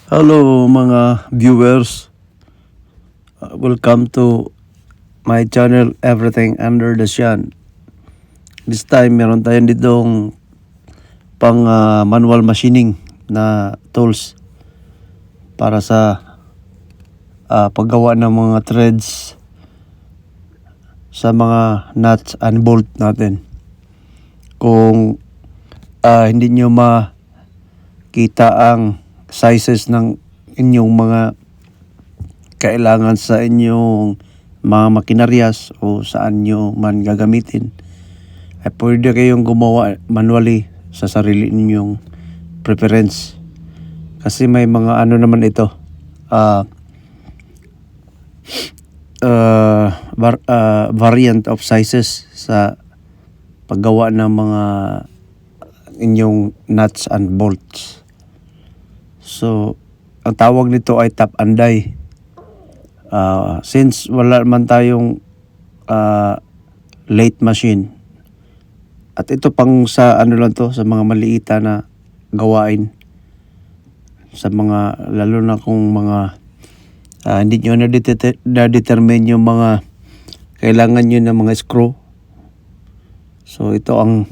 Hello mga viewers, welcome to my channel Everything Under the Sun. This time meron tayong ditong pang manual machining na tools para sa paggawa ng mga threads sa mga nuts and bolt natin. Kung hindi nyo makita ang sizes ng inyong mga kailangan sa inyong mga makinaryas o saan nyo man gagamitin, ay pwede kayong gumawa manually sa sarili ninyong preference. Kasi may mga naman ito, variant of sizes sa paggawa ng mga inyong nuts and bolts. So, ang tawag nito ay tap and die. Since wala man tayong lathe machine, at ito pang sa lang to, sa mga maliita na gawain, sa mga lalo na kung mga hindi nyo na-determine yung mga kailangan nyo ng mga screw. So ito ang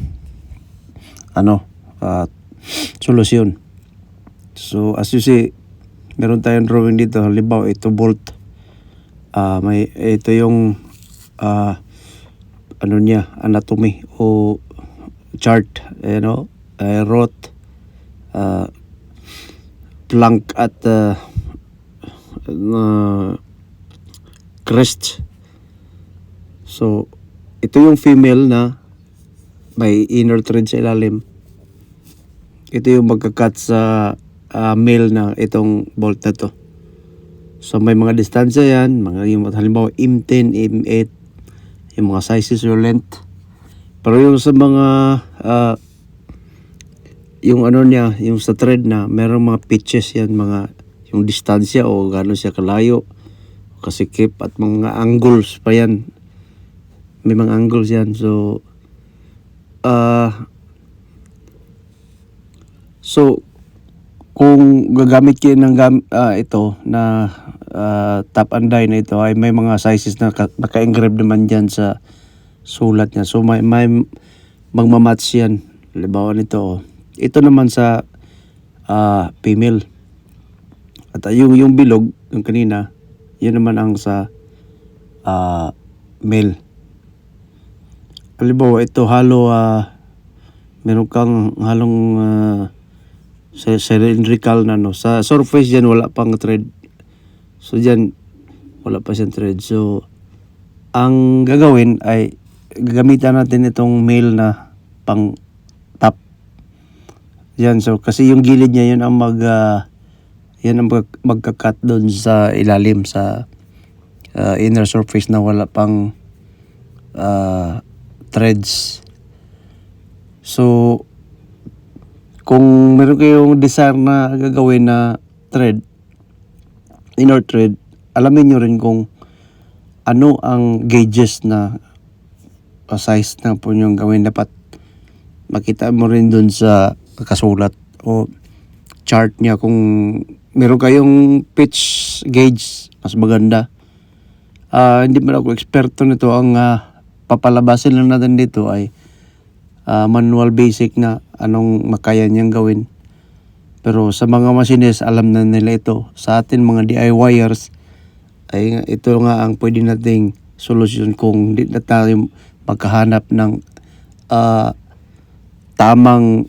solusyon. So as you see, meron tayong drawing dito. Halimbawa ito bolt, ito yung anatomy o chart, rod, plank at crest. So ito yung female na may inner thread sa ilalim. Ito yung magkakat sa male na itong bolt na to. So may mga distansya yan, yung halimbawa M10, M8, yung mga sizes or length. Pero yung sa mga yung sa thread na merong mga pitches yan, mga yung distansya o gaano siya kalayo, kasikip, at mga angles pa yan. May mga angles yan. So kung gagamit kayo ng ito na tap and die na ito, ay may mga sizes na naka-engrave naman dyan sa sulat niya. So may magmamatch yan. Halimbawa nito, ito naman sa female. At yung bilog, yung kanina, yun naman ang sa male. Halimbawa ito halo, meron kang halong cylindrical na sa surface dyan wala pang thread. So dyan wala pa siyang thread. So ang gagawin ay gagamitan natin itong male na pang top. Yan, so kasi yung gilid niya yun ang magka-cut doon sa ilalim sa inner surface na wala pang threads. So kung meron kayong desire na gagawin na thread, inner thread, alamin nyo rin kung ano ang gauges na size na po nyo gawin. Dapat makita mo rin dun sa kasulat o chart niya. Kung meron kayong pitch gauge, mas maganda. Hindi man ako eksperto nito. Ang papalabasin lang natin dito ay manual basic na anong makaya niyang gawin. Pero sa mga machines, alam na nila ito. Sa atin mga DIYers, ay ito nga ang pwede nating solusyon kung hindi na tayo magkahanap ng tamang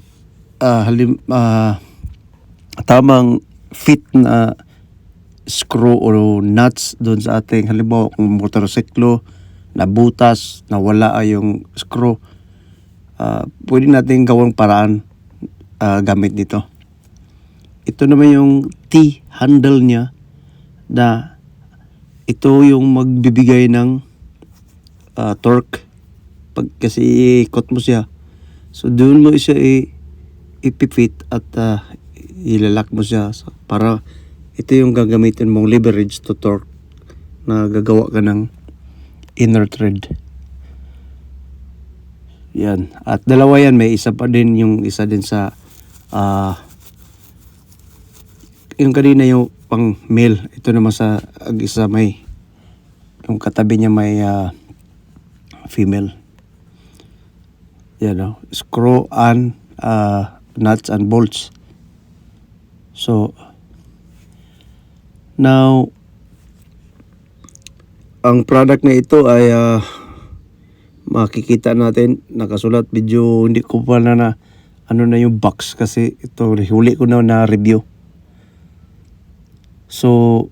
fit na screw o nuts doon sa ating, halimbawa kung motorsiklo na butas na wala yung screw, pwede natin gawang paraan gamit nito. Ito naman yung T-handle niya, na ito yung magbibigay ng torque pag kasi ikot mo siya. So doon mo siya ipipit at ilalak mo siya. So, para ito yung gagamitin mong leverage to torque na gagawa ka ng inner thread. Yan. At dalawa yan. May isa pa din, yung isa din sa yung kanina yung pang male. Ito naman sa isa may yung katabi niya may female. Yan o. Screw and nuts and bolts. So, now, ang product na ito ay makikita natin, nakasulat, video, hindi ko pa na ano na yung box kasi ito, huli ko na review. So,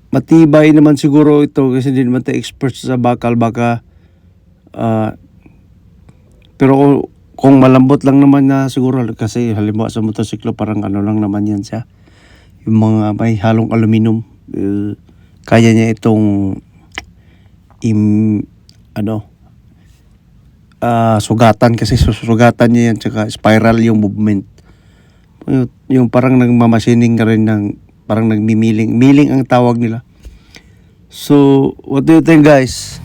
matibay naman siguro ito kasi hindi naman tayo experts sa bakal baka pero kung malambot lang naman na siguro kasi halimbawa sa motorsiklo parang ano lang naman yan siya yung mga may halong aluminum kaya niya itong sugatan kasi susugatan niya yan tsaka spiral yung movement yung parang nagmamasining ka rin ng parang nagmimiling. Miling ang tawag nila. So, what do you think guys?